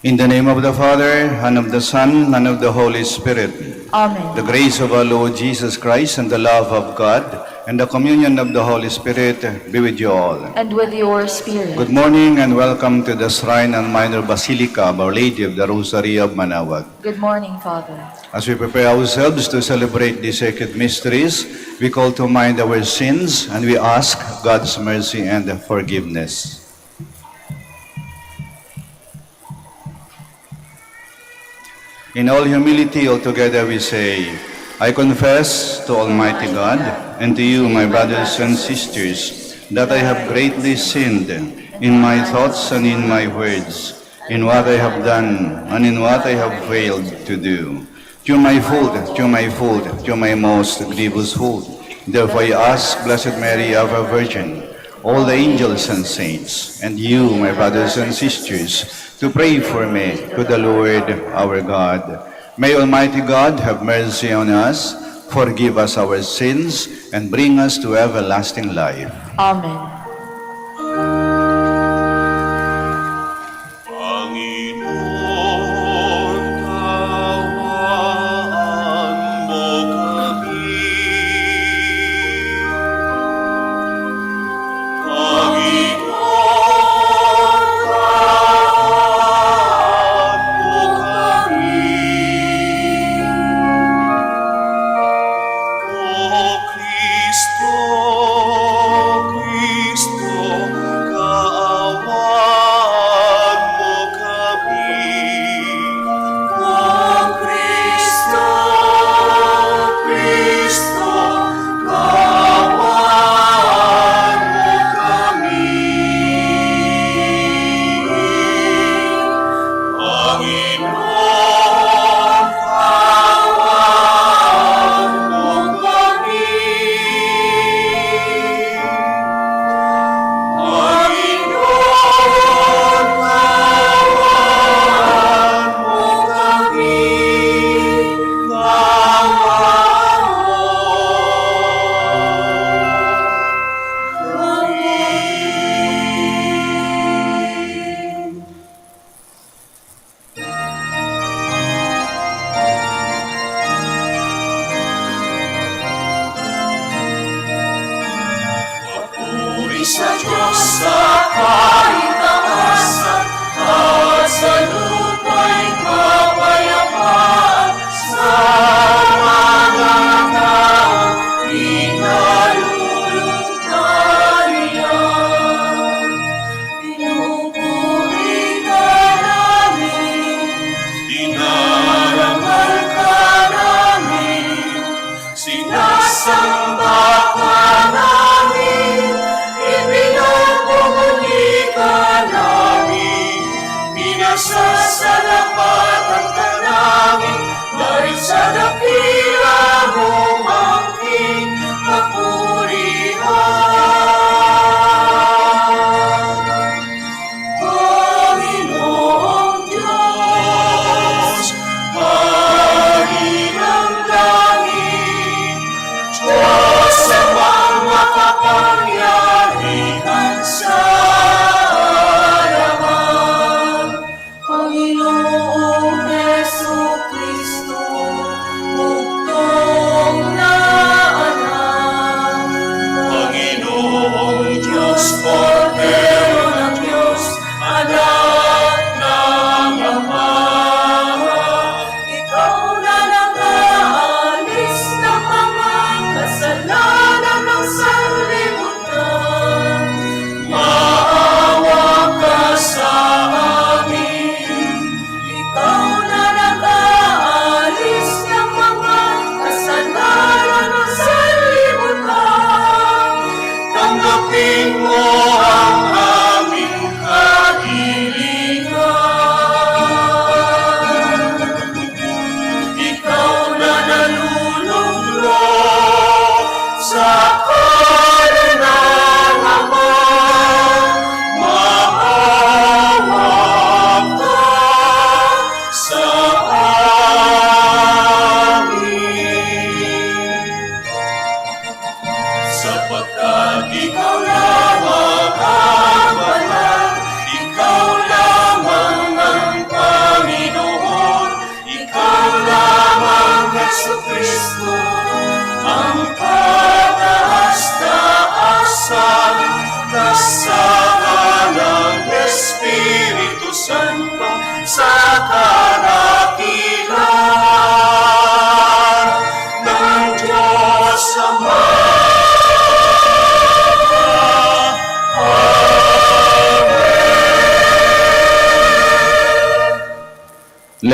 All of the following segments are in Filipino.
In the name of the Father, and of the Son, and of the Holy Spirit. Amen. The grace of our Lord Jesus Christ, and the love of God, and the communion of the Holy Spirit be with you all. And with your spirit. Good morning and welcome to the Shrine and Minor Basilica of Our Lady of the Rosary of Manaoag. Good morning, Father. As we prepare ourselves to celebrate these sacred mysteries, we call to mind our sins and we ask God's mercy and forgiveness. In all humility, altogether we say, I confess to Almighty God and to you, my brothers and sisters, that I have greatly sinned in my thoughts and in my words, in what I have done and in what I have failed to do. Through my most grievous fault. Therefore I ask Blessed Mary, ever Virgin, all the angels and saints, and you, my brothers and sisters, to pray for me to the Lord our God. May Almighty God have mercy on us, forgive us our sins, and bring us to everlasting life. Amen.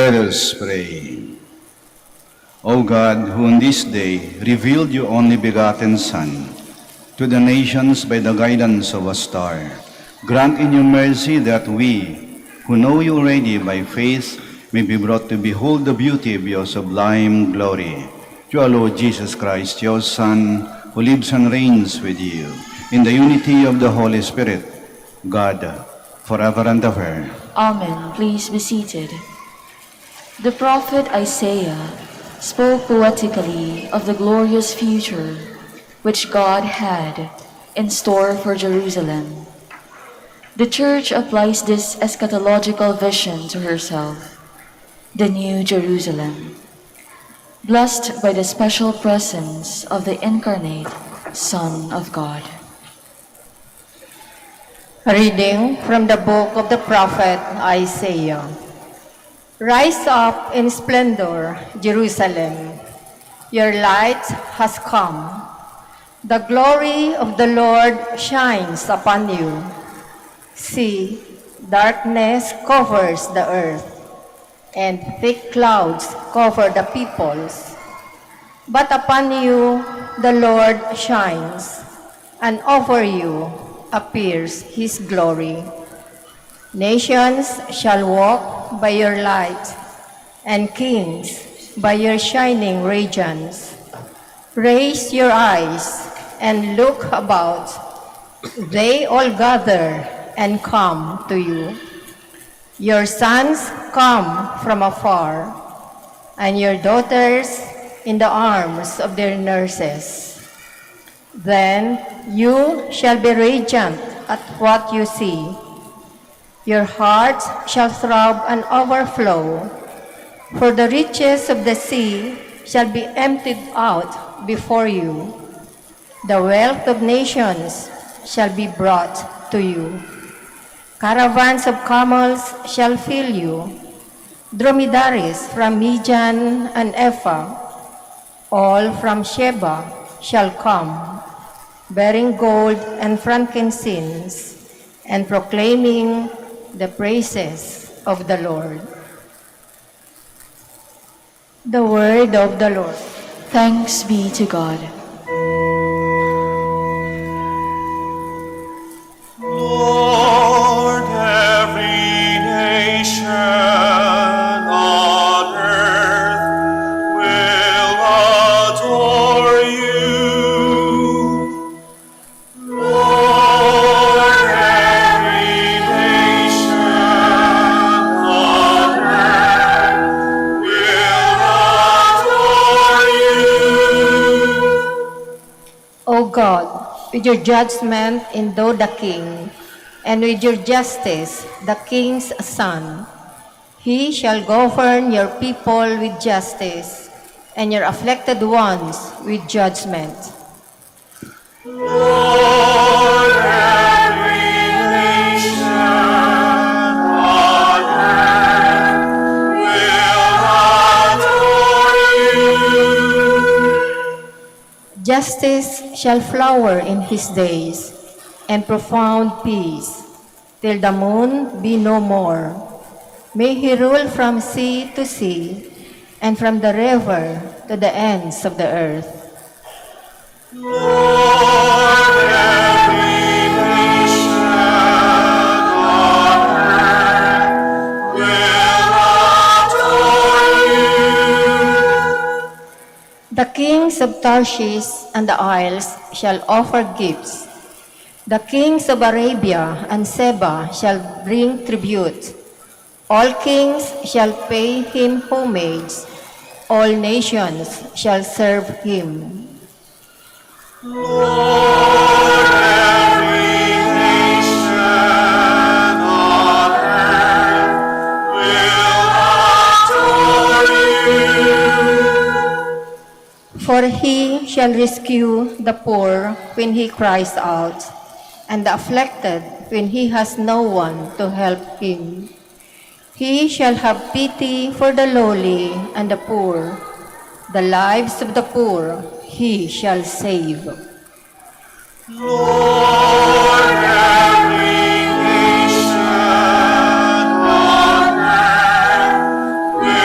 Let us pray. O God, who on this day revealed your only begotten Son to the nations by the guidance of a star, grant in your mercy that we, who know you already by faith, may be brought to behold the beauty of your sublime glory. Through our Lord Jesus Christ, your Son, who lives and reigns with you, in the unity of the Holy Spirit, God, forever and ever. Amen. Please be seated. The prophet Isaiah spoke poetically of the glorious future which God had in store for Jerusalem. The Church applies this eschatological vision to herself, the New Jerusalem, blessed by the special presence of the incarnate Son of God. A reading from the book of the prophet Isaiah. Rise up in splendor, Jerusalem. Your light has come. The glory of the Lord shines upon you. See, darkness covers the earth, and thick clouds cover the peoples. But upon you the Lord shines, and over you appears his glory. Nations shall walk by your light, and kings by your shining radiance. Raise your eyes and look about. They all gather and come to you. Your sons come from afar, and your daughters in the arms of their nurses. Then you shall be radiant at what you see. Your heart shall throb and overflow, for the riches of the sea shall be emptied out before you. The wealth of nations shall be brought to you. Caravans of camels shall fill you, dromedaries from Midian and Ephah, all from Sheba shall come, bearing gold and frankincense, and proclaiming the praises of the Lord. The word of the Lord. Thanks be to God. Lord, every nation on earth will adore you. Lord, every nation on earth will adore you. O God, with your judgment endow the king, and with your justice the king's son. He shall govern your people with justice, and your afflicted ones with judgment. Lord, every nation on earth will adore you. Justice shall flower in his days, and profound peace, till the moon be no more. May he rule from sea to sea, and from the river to the ends of the earth. Lord, every nation on earth will adore you. The kings of Tarshish and the isles shall offer gifts. The kings of Arabia and Seba shall bring tribute. All kings shall pay him homage. All nations shall serve him. Lord, every nation on earth will adore you. For he shall rescue the poor when he cries out, and the afflicted when he has no one to help him. He shall have pity for the lowly and the poor. The lives of the poor he shall save. Lord, every nation on earth will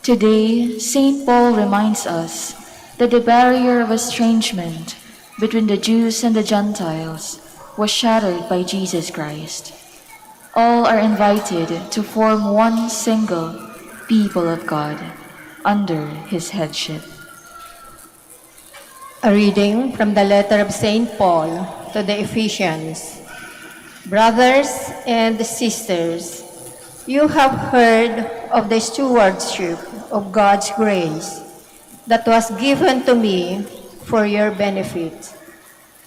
Today, St. Paul reminds us that the barrier of estrangement between the Jews and the Gentiles was shattered by Jesus Christ. All are invited to form one single people of God under his headship. A reading from the letter of St. Paul to the Ephesians. Brothers and sisters, you have heard of the stewardship of God's grace that was given to me for your benefit,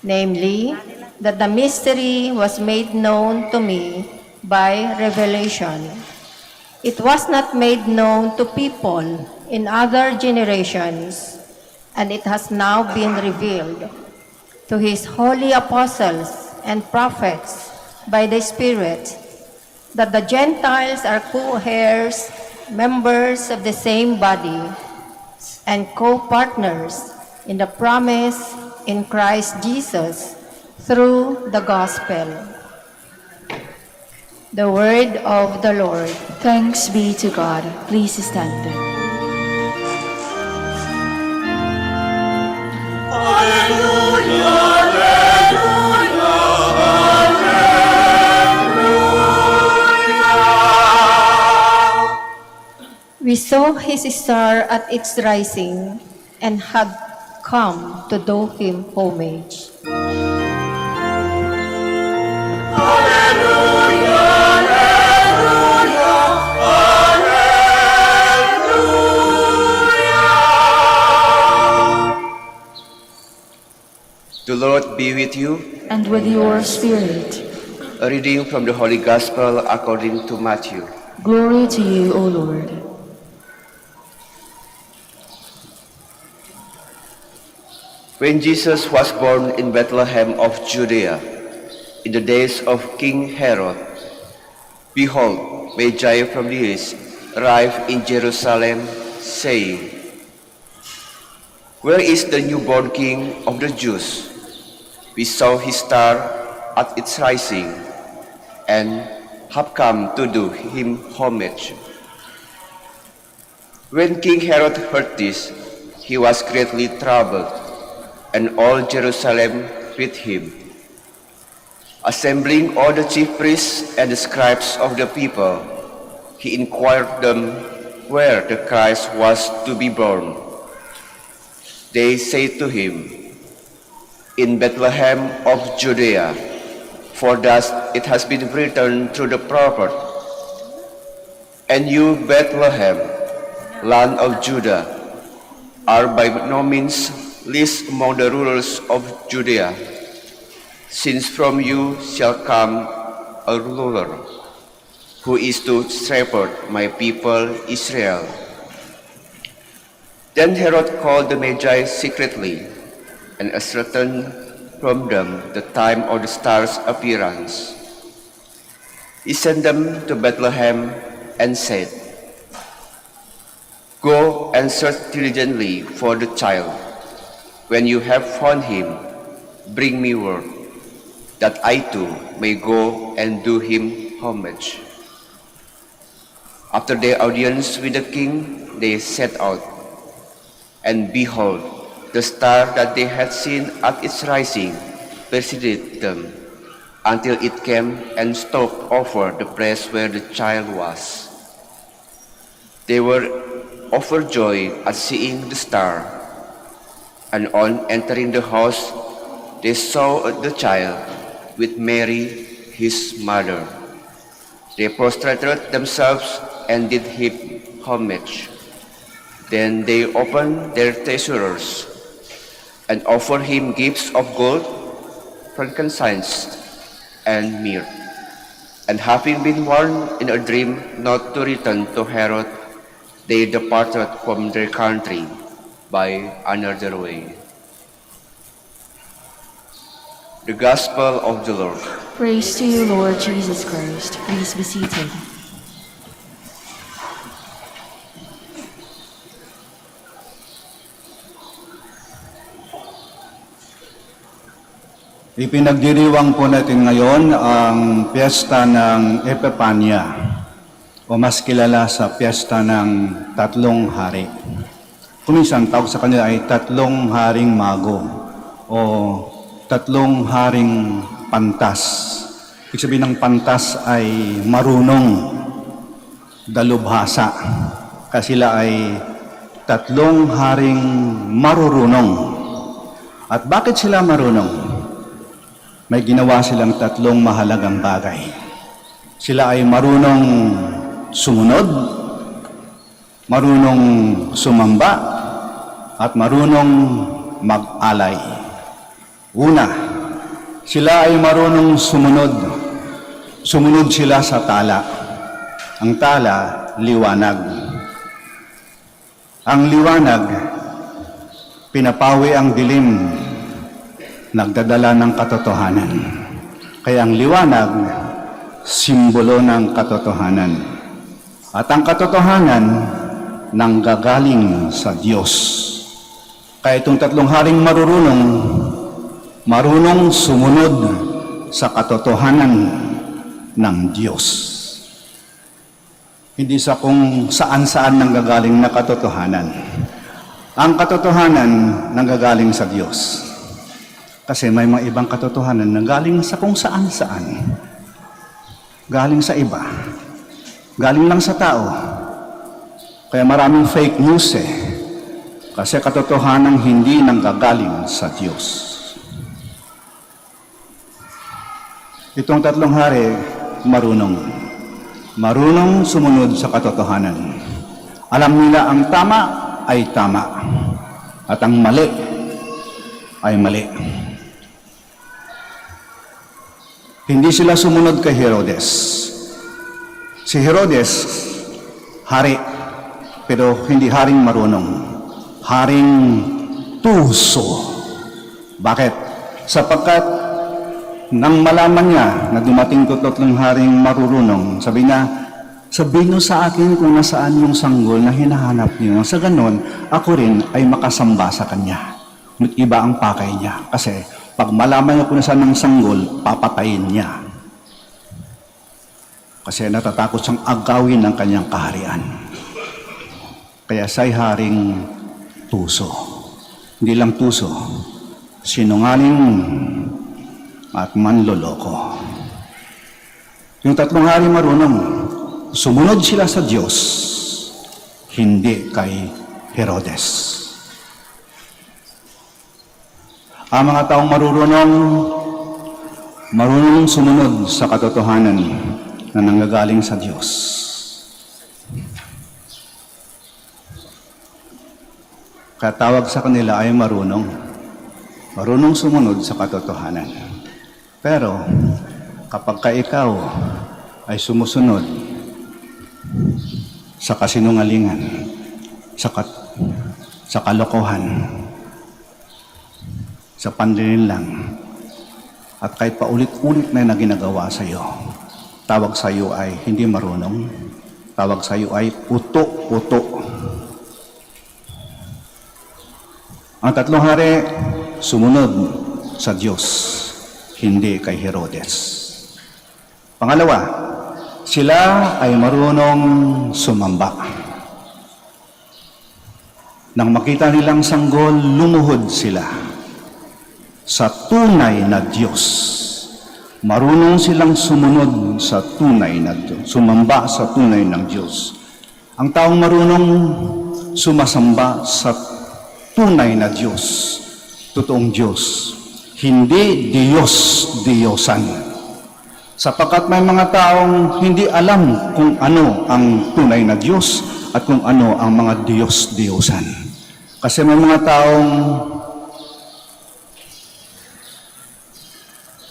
namely, that the mystery was made known to me by revelation. It was not made known to people in other generations, and it has now been revealed to his holy apostles and prophets by the Spirit, that the Gentiles are co-heirs, members of the same body, and co-partners in the promise in Christ Jesus through the gospel. The word of the Lord. Thanks be to God. Please stand. We saw his star at its rising and had come to do him homage. The Lord be with you. And with your spirit. A reading from the Holy Gospel according to Matthew. Glory to you, O Lord. When Jesus was born in Bethlehem of Judea, in the days of King Herod, behold, Magi from the east arrived in Jerusalem, saying, "Where is the newborn King of the Jews? We saw his star at its rising, and have come to do him homage." When King Herod heard this, he was greatly troubled, and all Jerusalem with him. Assembling all the chief priests and the scribes of the people, he inquired them where the Christ was to be born. They said to him, "In Bethlehem of Judea, for thus it has been written through the prophet, and you, Bethlehem, land of Judah, are by no means least among the rulers of Judea, since from you shall come a ruler, who is to shepherd my people Israel." Then Herod called the Magi secretly, and ascertained from them the time of the star's appearance. He sent them to Bethlehem and said, "Go and search diligently for the child. When you have found him, bring me word, that I too may go and do him homage." After their audience with the king, they set out. And behold, the star that they had seen at its rising preceded them, until it came and stopped over the place where the child was. They were overjoyed at seeing the star. And on entering the house, they saw the child with Mary, his mother. They prostrated themselves and did him homage. Then they opened their treasures and offered him gifts of gold, frankincense, and myrrh. And having been warned in a dream not to return to Herod, they departed from their country by another way. The Gospel of the Lord. Praise to you, Lord Jesus Christ. Please be seated. Ipinagdiriwang po natin ngayon ang piyesta ng Epiphany. o mas kilala sa piyesta ng Tatlong Hari. Kuminsan, tawag sa kanila ay Tatlong Haring Mago o Tatlong Haring Pantas. Ibig sabihin ng pantas ay marunong, dalubhasa. Kasi sila ay tatlong haring marurunong. At bakit sila marunong? May ginawa silang tatlong mahalagang bagay. Sila ay marunong sumunod, marunong sumamba, at marunong mag-alay. Una, sila ay marunong sumunod. Sumunod sila sa tala. Ang tala, liwanag. Ang liwanag, pinapawi ang dilim, nagdadala ng katotohanan. Kaya ang liwanag, simbolo ng katotohanan. At ang katotohanan, nanggagaling sa Diyos. Kaya itong tatlong haring marunong sumunod sa katotohanan ng Diyos. Hindi sa kung saan-saan nanggagaling na katotohanan. Ang katotohanan nanggagaling sa Diyos. Kasi may mga ibang katotohanan na galing sa kung saan-saan. Galing sa iba. Galing lang sa tao. Kaya maraming fake news Kasi katotohanan hindi nanggagaling sa Diyos. Itong tatlong hari, marunong sumunod sa katotohanan. Alam nila ang tama ay tama at ang mali ay mali. Hindi sila sumunod kay Herodes. Si Herodes, hari, pero hindi haring marunong. Haring tuso. Bakit? Sapagkat nang malaman niya na dumating ko tatlong haring marurunong, sabi niyo sa akin kung nasaan yung sanggol na hinahanap niyo. Sa ganon, ako rin ay makasamba sa kanya. Ngunit iba ang pakay niya. Kasi pag malaman niya kung nasaan ang sanggol, papatayin niya. Kasi natatakot siyang agawin ng kanyang kaharian. Kaya siya'y haring tuso. Hindi lang tuso, sinungaling at manloloko. Yung tatlong hari marunong, sumunod sila sa Diyos, hindi kay Herodes. Ang mga taong marunong sumunod sa katotohanan na nanggagaling sa Diyos. Kaya tawag sa kanila ay marunong sumunod sa katotohanan. Pero, kapag ikaw ay sumusunod sa kasinungalingan, sa kalokohan, sa panlililang, at kahit paulit-ulit na ginagawa sa iyo, tawag sa iyo ay hindi marunong, tawag sa iyo ay puto-puto. Ang tatlong hari, sumunod sa Diyos, hindi kay Herodes. Pangalawa, sila ay marunong sumamba. Nang makita nilang sanggol, lumuhod sila sa tunay na Diyos. Marunong silang sumunod sa tunay na Diyos, sumamba sa tunay ng Diyos. Ang taong marunong sumasamba sa tunay na Diyos, totoong Diyos, hindi Diyos-Diyosan. Sapagkat may mga taong hindi alam kung ano ang tunay na Diyos at kung ano ang mga Diyos-Diyosan. Kasi may mga taong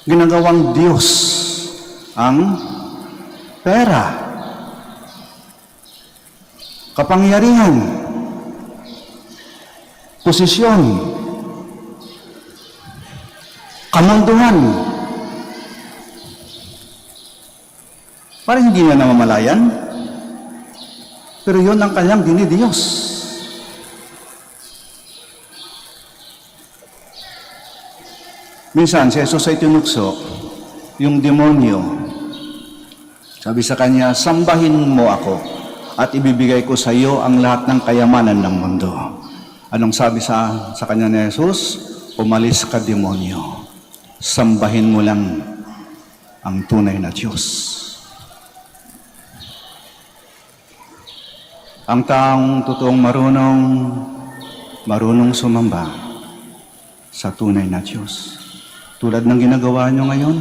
ginagawang Diyos ang pera, kapangyarihan, posisyon, kamunduhan. Parang hindi na namamalayan, pero yun ang kanyang dinidiyos. Minsan, si Jesus ay tinukso yung demonyo Sabi sa kanya, sambahin mo ako at ibibigay ko sa iyo ang lahat ng kayamanan ng mundo. Anong sabi sa kanya ni Jesus? Umalis ka, demonyo. Sambahin mo lang ang tunay na Diyos. Ang taong totoong marunong sumamba sa tunay na Diyos. Tulad ng ginagawa nyo ngayon,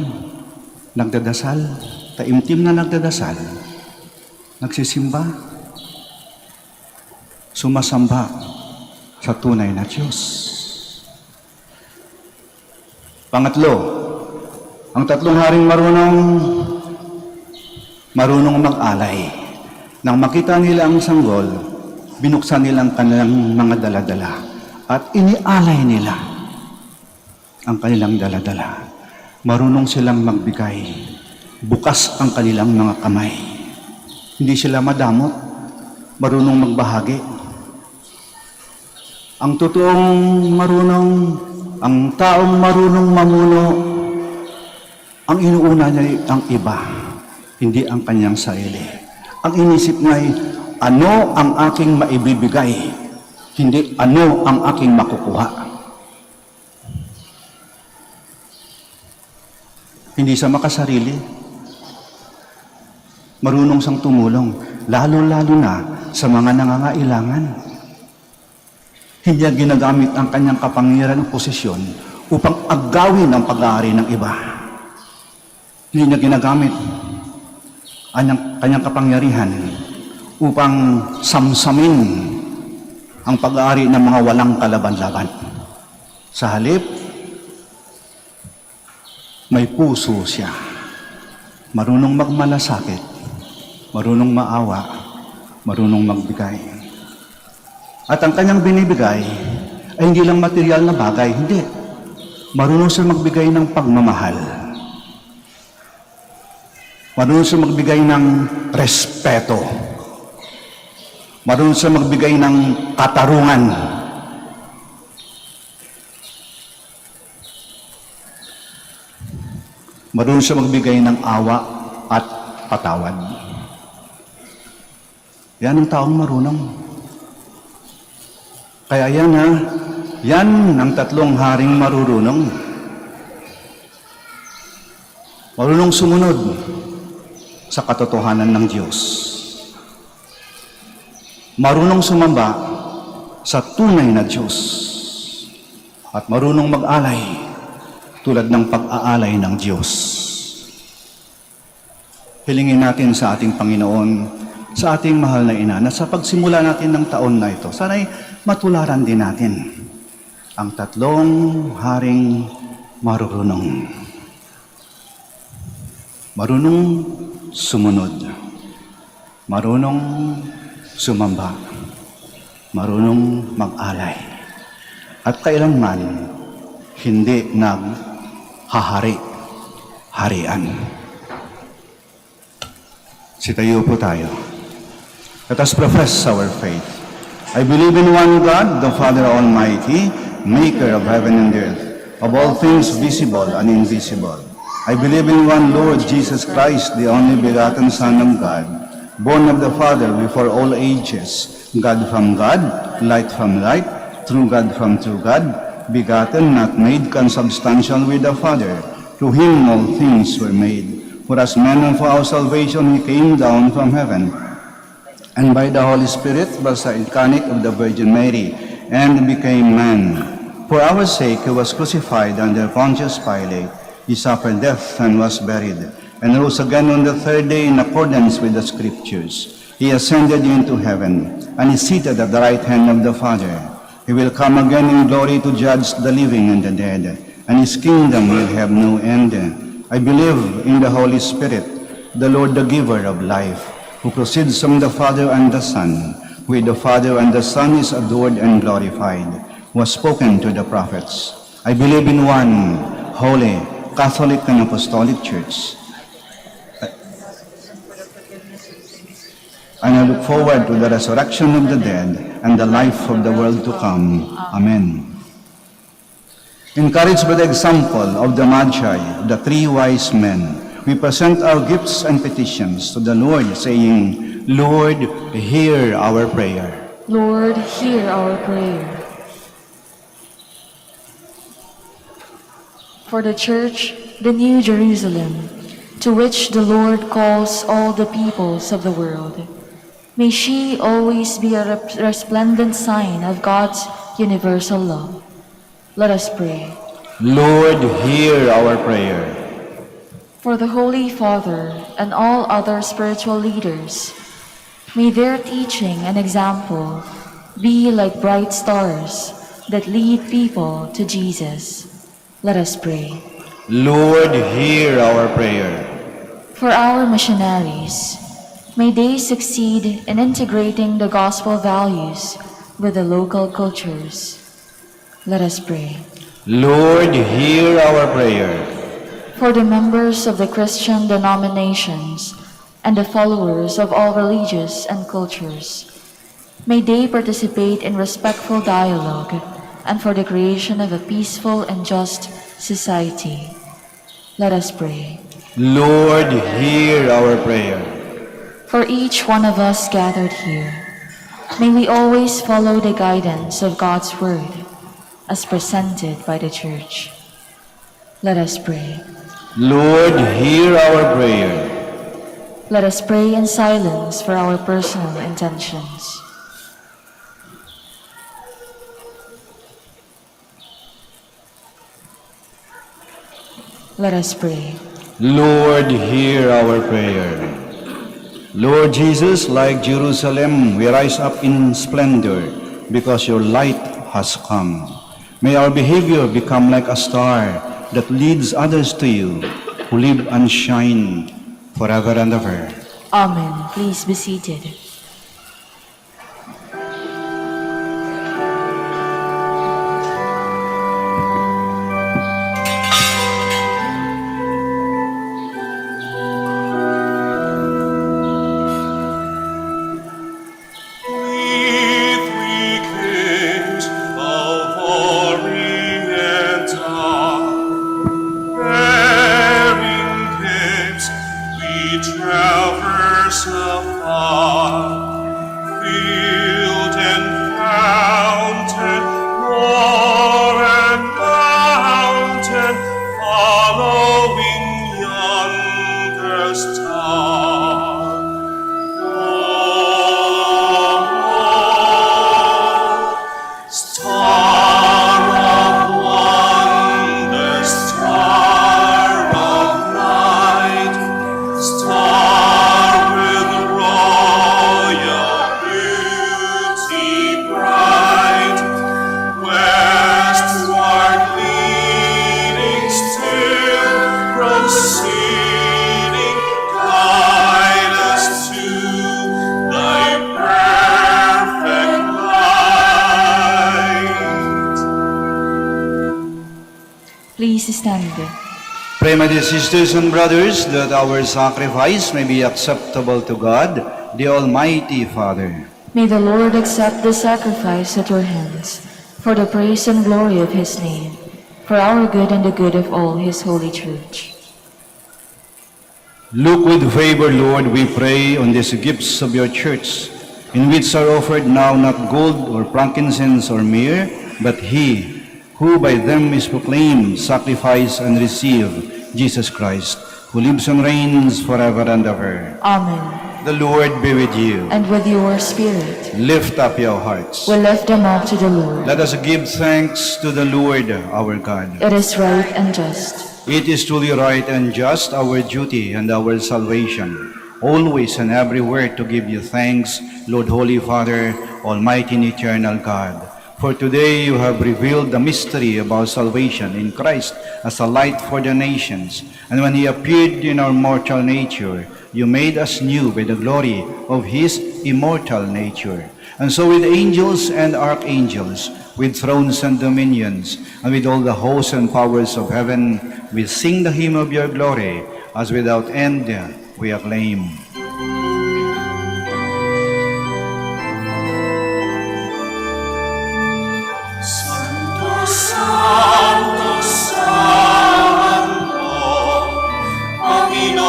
nagdadasal, taimtim na nagdadasal, nagsisimba, sumasamba sa tunay na Diyos. Pangatlo, ang tatlong haring marunong mag-alay. Nang makita nila ang sanggol, binuksan nila ang kanilang mga daladala at inialay nila ang kanilang daladala. Marunong silang magbigay. Bukas ang kanilang mga kamay. Hindi sila madamot. Marunong magbahagi. Ang taong marunong mamuno, ang inuuna niya ang iba, hindi ang kanyang sarili. Ang inisip niya ay, ano ang aking maibibigay, hindi ano ang aking makukuha. Hindi siya makasarili. Marunong siyang tumulong, lalo-lalo na sa mga nangangailangan. Hindi niya ginagamit ang kanyang kapangyarihan ng posisyon upang agawin ang pag-aari ng iba. Hindi niya ginagamit ang kanyang kapangyarihan upang samsamin ang pag-aari ng mga walang kalaban-laban. Sa halip, may puso siya. Marunong magmalasakit, marunong maawa, marunong magbigay. At ang kanyang binibigay ay hindi lang material na bagay, hindi. Marunong siya magbigay ng pagmamahal. Marunong siya magbigay ng respeto. Marunong siya magbigay ng katarungan. Marunong siya magbigay ng awa at patawad. Yan ang taong marunong. Kaya yan ang tatlong haring marunong. Marunong sumunod sa katotohanan ng Diyos. Marunong sumamba sa tunay na Diyos. At marunong mag-alay tulad ng pag-aalay ng Diyos. Hilingin natin sa ating Panginoon, sa ating mahal na ina, na sa pagsimula natin ng taon na ito, sana'y matularan din natin ang tatlong haring marunong. Marunong sumunod. Marunong sumamba. Marunong mag-alay. At kailanman hindi naghahari-harian. Sitayo po tayo. Let us profess our faith. I believe in one God, the Father Almighty, maker of heaven and earth, of all things visible and invisible. I believe in one Lord Jesus Christ, the only begotten Son of God, born of the Father before all ages, God from God, light from light, true God from true God, begotten, not made, consubstantial with the Father. Through him all things were made. For as man and for our salvation he came down from heaven, and by the Holy Spirit was incarnate of the Virgin Mary, and became man. For our sake he was crucified under Pontius Pilate. He suffered death and was buried, and rose again on the third day in accordance with the Scriptures. He ascended into heaven, and is seated at the right hand of the Father. He will come again in glory to judge the living and the dead, and his kingdom will have no end. I believe in the Holy Spirit, the Lord, the giver of life, who proceeds from the Father and the Son, who with the Father and the Son is adored and glorified, who has spoken to the prophets. I believe in one holy, Catholic and Apostolic Church. And I look forward to the resurrection of the dead and the life of the world to come. Amen. Encouraged by the example of the Magi, the three wise men, we present our gifts and petitions to the Lord, saying, Lord, hear our prayer. Lord, hear our prayer. For the Church, the New Jerusalem, to which the Lord calls all the peoples of the world, may she always be a resplendent sign of God's universal love. Let us pray. Lord, hear our prayer. For the Holy Father and all other spiritual leaders, may their teaching and example be like bright stars that lead people to Jesus. Let us pray. Lord, hear our prayer. For our missionaries, may they succeed in integrating the gospel values with the local cultures. Let us pray. Lord, hear our prayer. For the members of the Christian denominations and the followers of all religious and cultures, may they participate in respectful dialogue and for the creation of a peaceful and just society. Let us pray. Lord, hear our prayer. For each one of us gathered here, may we always follow the guidance of God's Word as presented by the Church. Let us pray. Lord, hear our prayer. Let us pray in silence for our personal intentions. Let us pray. Lord, hear our prayer. Lord Jesus, like Jerusalem, we rise up in splendor because your light has come. May our behavior become like a star that leads others to you, who live and shine forever and ever. Amen. Please be seated. Please stand. Pray, my dear sisters and brothers, that our sacrifice may be acceptable to God, the Almighty Father. May the Lord accept the sacrifice at your hands, for the praise and glory of his name, for our good and the good of all his holy church. Look with favor, Lord, we pray, on these gifts of your church, in which are offered now not gold or frankincense or myrrh, but he who by them is proclaimed, sacrificed, and received, Jesus Christ, who lives and reigns forever and ever. Amen. The Lord be with you. And with your spirit, Lift up your hearts. we lift them up to the Lord. Let us give thanks to the Lord our God. It is right and just. It is truly right and just, our duty and our salvation, always and everywhere to give you thanks, Lord, Holy Father, Almighty and eternal God. For today you have revealed the mystery of our salvation in Christ as a light for the nations. And when he appeared in our mortal nature, you made us new by the glory of his immortal nature. And so with angels and archangels, with thrones and dominions, and with all the hosts and powers of heaven, we sing the hymn of your glory, as without end we acclaim. Santo, Santo, Panginoon.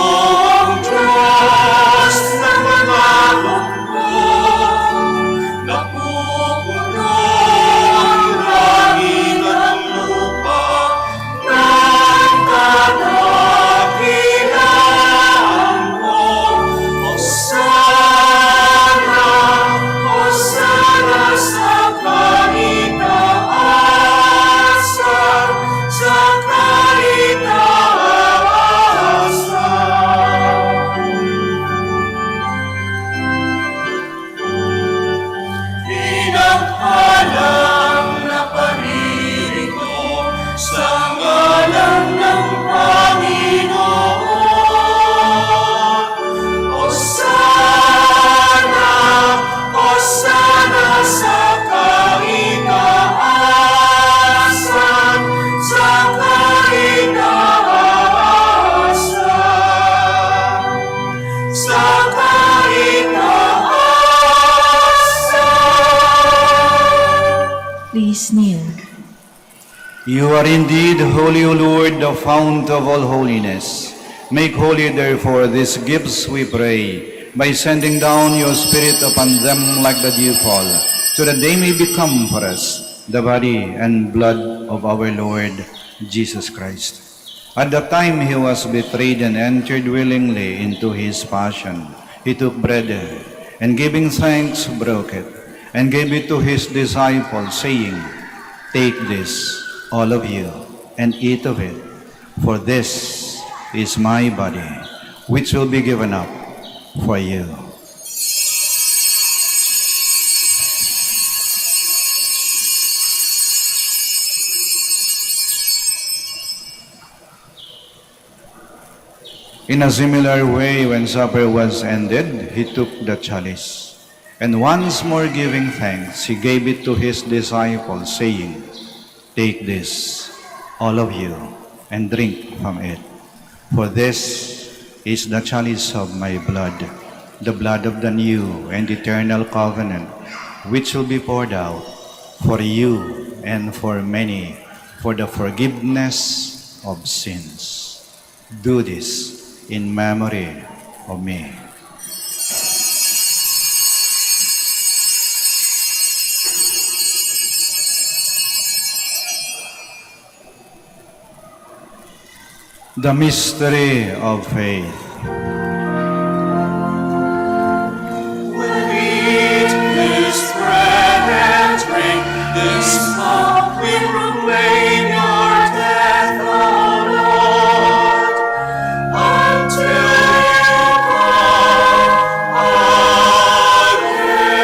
Please kneel. You are indeed holy, O Lord, the fount of all holiness. Make holy, therefore, these gifts, we pray, by sending down your Spirit upon them like the dewfall, so that they may become for us the body and blood of our Lord Jesus Christ. At the time he was betrayed and entered willingly into his passion, he took bread and giving thanks, broke it, and gave it to his disciples, saying, "Take this, all of you, and eat of it, for this is my body, which will be given up for you." In a similar way, when supper was ended, he took the chalice, and once more giving thanks, he gave it to his disciples, saying, "Take this, all of you, and drink from it. For this is the chalice of my blood, the blood of the new and eternal covenant, which will be poured out for you and for many for the forgiveness of sins. Do this in memory of me." The mystery of faith. When we eat this bread and drink this cup, we proclaim your death, O Lord, until you come again.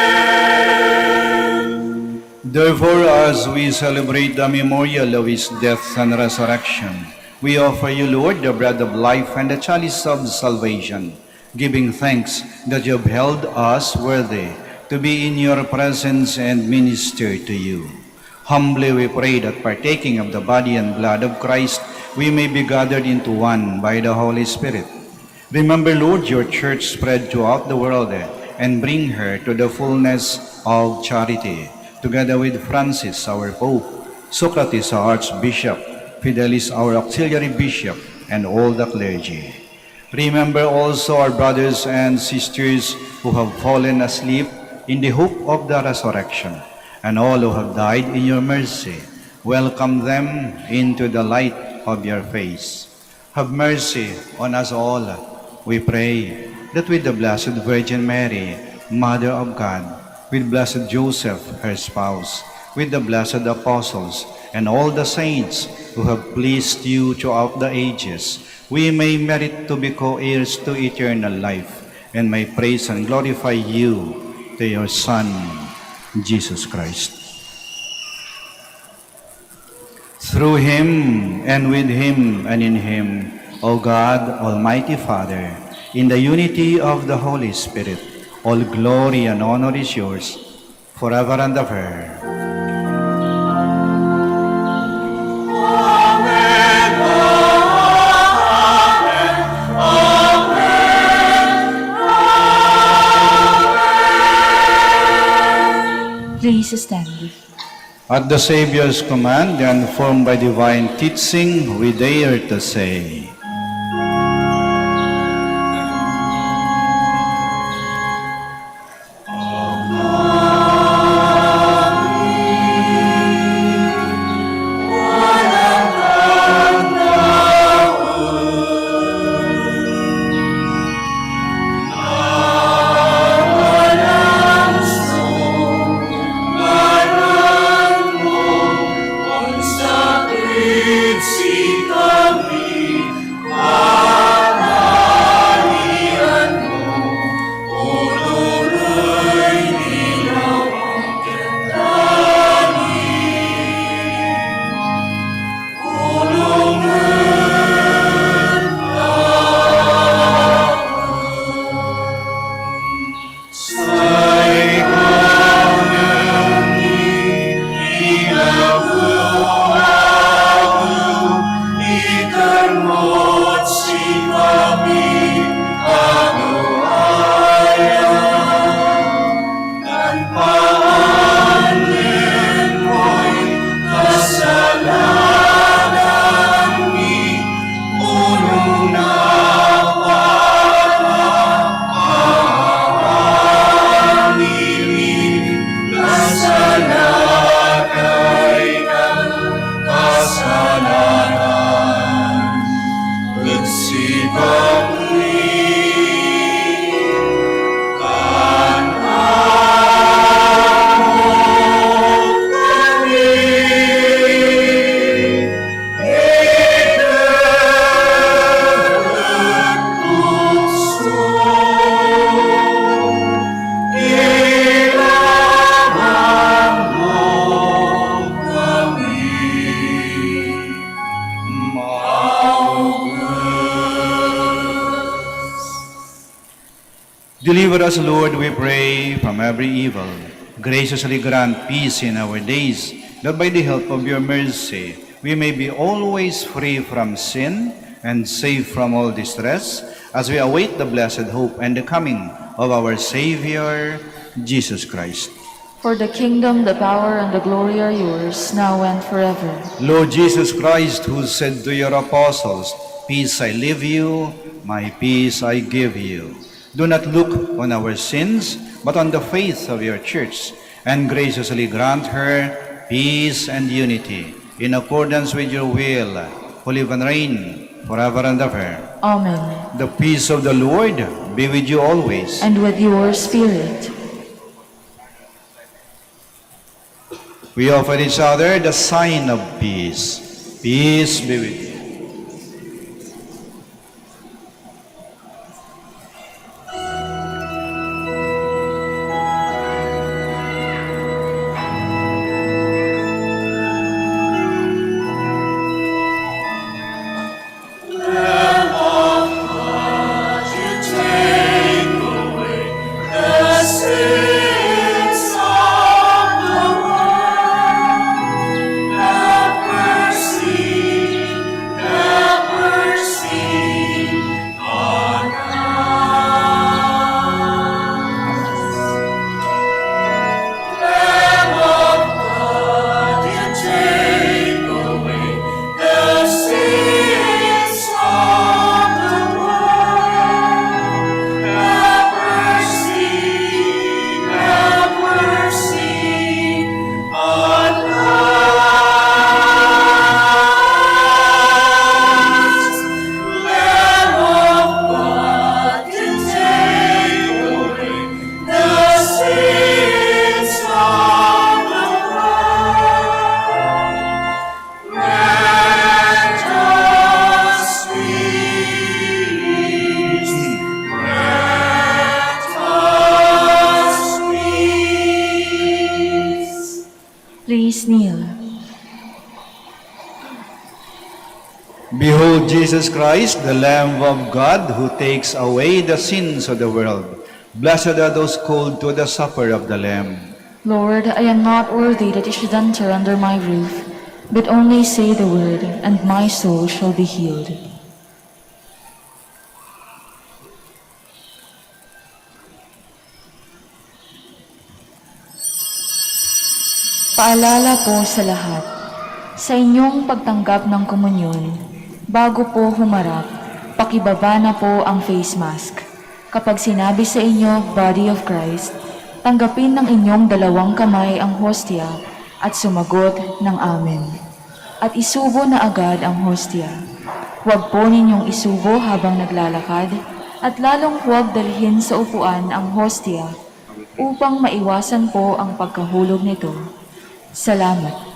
Therefore, as we celebrate the memorial of his death and resurrection, we offer you, Lord, the bread of life and the chalice of salvation, giving thanks that you have held us worthy to be in your presence and minister to you. Humbly we pray that partaking of the body and blood of Christ, we may be gathered into one by the Holy Spirit. Remember, Lord, your church spread throughout the world and bring her to the fullness of charity, together with Francis, our Pope, Socrates, our Archbishop, Fidelis, our auxiliary bishop, and all the clergy. Remember also our brothers and sisters who have fallen asleep in the hope of the resurrection, and all who have died in your mercy. Welcome them into the light of your face. Have mercy on us all, we pray, that with the Blessed Virgin Mary, Mother of God, with Blessed Joseph, her spouse, with the blessed apostles, and all the saints who have pleased you throughout the ages, we may merit to be co-heirs to eternal life, and may praise and glorify you to your Son, Jesus Christ. Through him, and with him, and in him, O God, Almighty Father, in the unity of the Holy Spirit, all glory and honor is yours, forever and ever. Please stand. At the Savior's command and formed by divine teaching, we dare to say, Deliver us, Lord, we pray, from every evil. Graciously grant peace in our days, that by the help of your mercy, we may be always free from sin and safe from all distress, as we await the blessed hope and the coming of our Savior, Jesus Christ. For the kingdom, the power, and the glory are yours, now and forever. Lord Jesus Christ, who said to your apostles, "Peace I leave you, my peace I give you," do not look on our sins, but on the faith of your church, and graciously grant her peace and unity, in accordance with your will, who live and reign forever and ever. Amen. The peace of the Lord be with you always. And with your spirit. We offer each other the sign of peace. Peace be with you. Please kneel. Behold Jesus Christ, the Lamb of God, who takes away the sins of the world. Blessed are those called to the supper of the Lamb. Lord, I am not worthy that you should enter under my roof, but only say the word, and my soul shall be healed. Paalala po sa lahat, sa inyong pagtanggap ng komunyon, bago po humarap, pakibaba na po ang face mask. Kapag sinabi sa inyo, Body of Christ, tanggapin ng inyong dalawang kamay ang hostya at sumagot ng Amen. At isubo na agad ang hostya. Huwag po ninyong isubo habang naglalakad at lalong huwag dalhin sa upuan ang hostya upang maiwasan po ang pagkahulog nito. Salamat.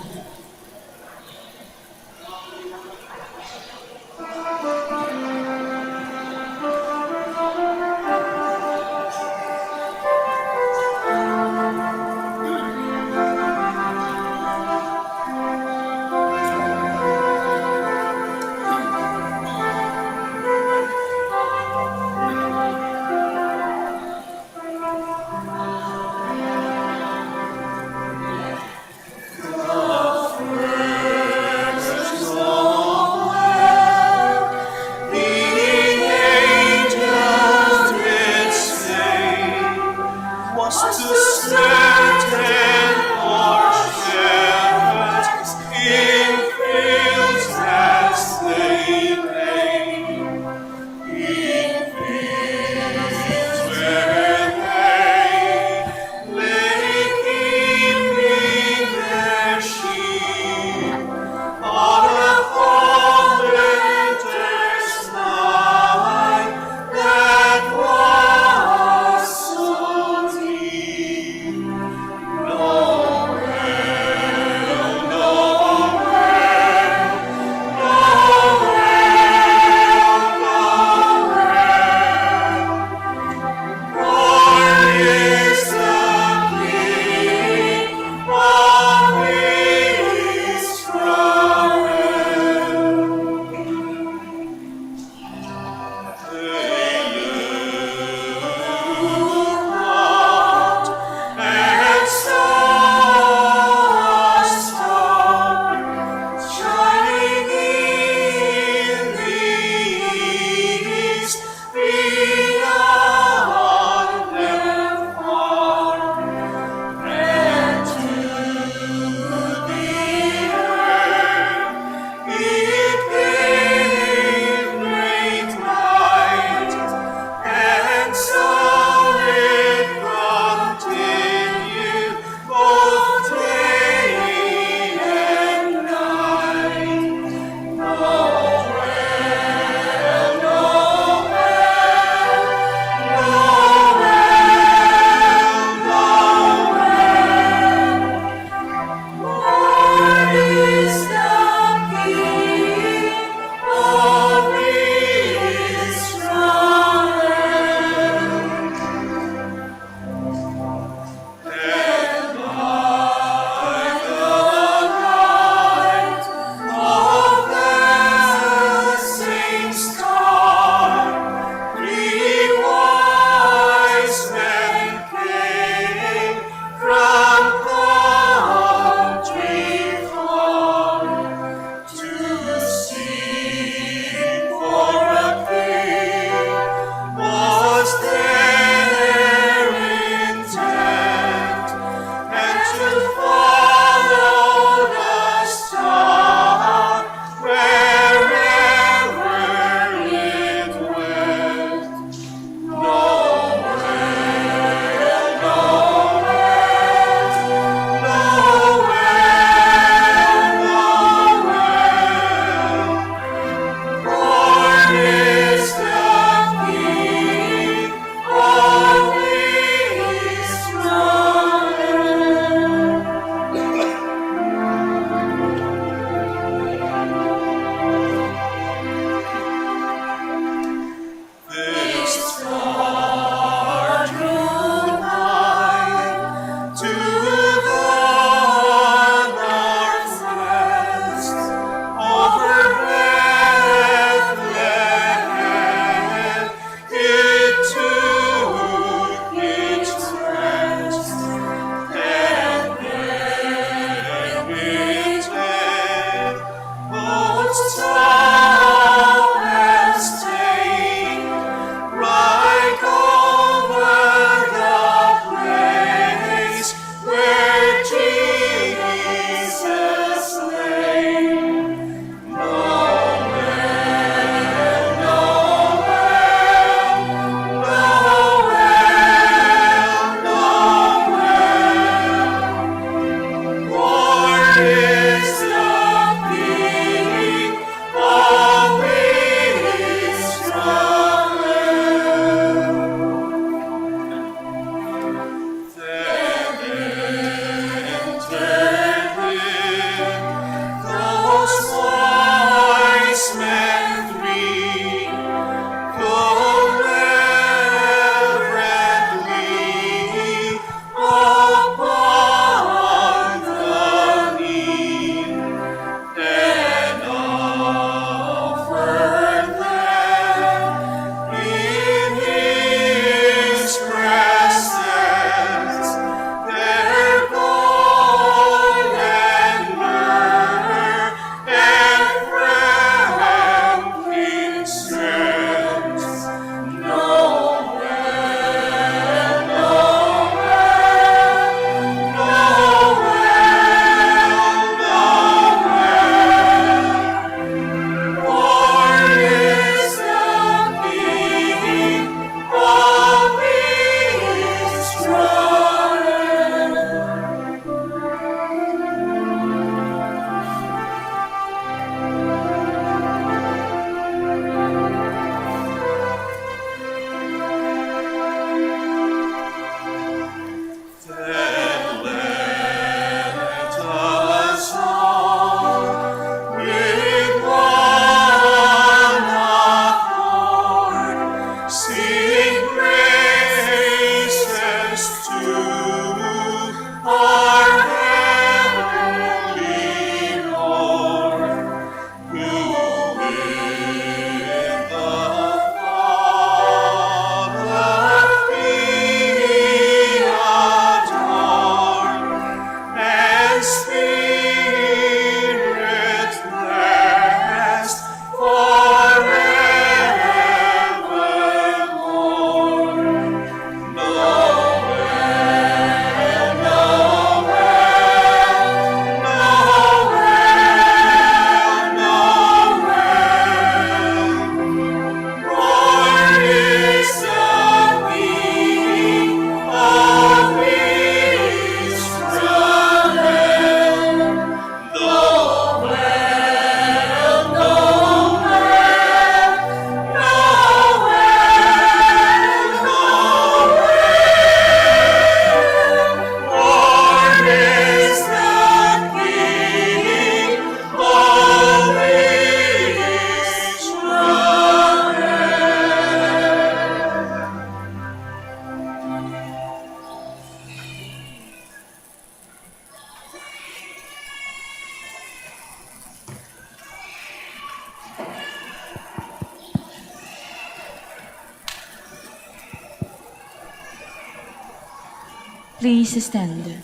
Please stand.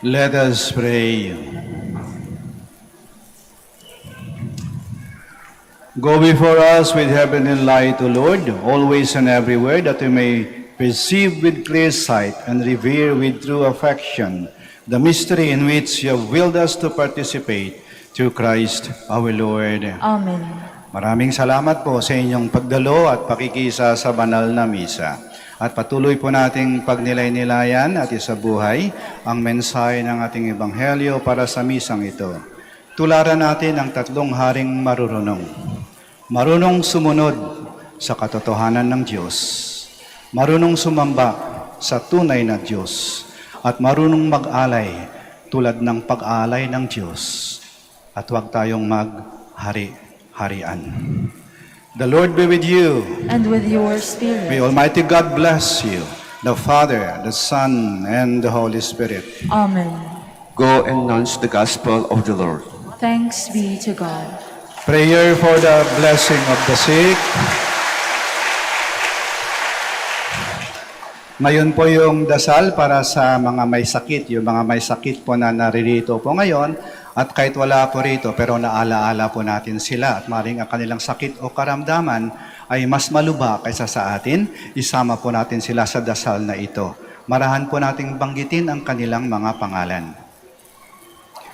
Let us pray. Go before us with heaven and light, O Lord, always and everywhere, that we may perceive with clear sight and revere with true affection the mystery in which you have willed us to participate through Christ our Lord. Amen. Maraming salamat po sa inyong pagdalo at pakikisa sa banal na misa. At patuloy po nating pagnilay-nilayan at isabuhay ang mensahe ng ating Ebanghelyo para sa misang ito. Tularan natin ang tatlong haring marurunong. Marunong sumunod sa katotohanan ng Diyos. Marunong sumamba sa tunay na Diyos. At marunong mag-alay tulad ng pag-alay ng Diyos. At huwag tayong maghari-harian. The Lord be with you. And with your spirit. May Almighty God bless you, the Father, the Son, and the Holy Spirit. Amen. Go and announce the gospel of the Lord. Thanks be to God. Prayer for the blessing of the sick. Ngayon po yung dasal para sa mga may sakit. Yung mga may sakit po na naririto po ngayon. At kahit wala po rito, pero naalaala po natin sila. At maring ang kanilang sakit o karamdaman ay mas malubha kaysa sa atin. Isama po natin sila sa dasal na ito. Marahan po nating banggitin ang kanilang mga pangalan.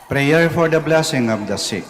Prayer for the blessing of the sick.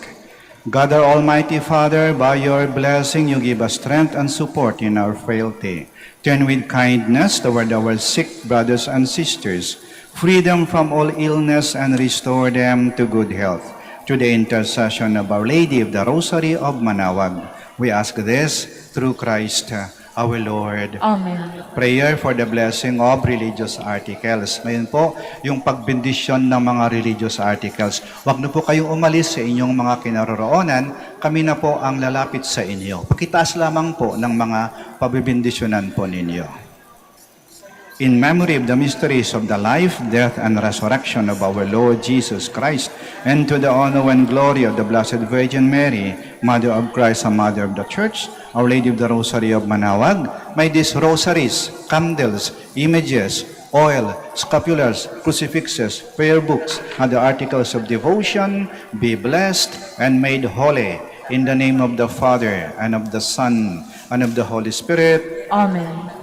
God our Almighty Father, by your blessing you give us strength and support in our frailty. Turn with kindness toward our sick brothers and sisters, free them from all illness and restore them to good health. Through the intercession of Our Lady of the Rosary of Manaoag, we ask this through Christ our Lord. Amen. Prayer for the blessing of religious articles. Ngayon po, yung pagbendisyon ng mga religious articles. Huwag na po kayong umalis sa inyong mga kinaroroonan. Kami na po ang lalapit sa inyo. Pakitaas lamang po ng mga pabibindisyonan po ninyo. In memory of the mysteries of the life, death, and resurrection of our Lord Jesus Christ, and to the honor and glory of the Blessed Virgin Mary, Mother of Christ and Mother of the Church, Our Lady of the Rosary of Manaoag, may these rosaries, candles, images, oil, scapulars, crucifixes, prayer books, and the articles of devotion be blessed and made holy. In the name of the Father, and of the Son, and of the Holy Spirit. Amen.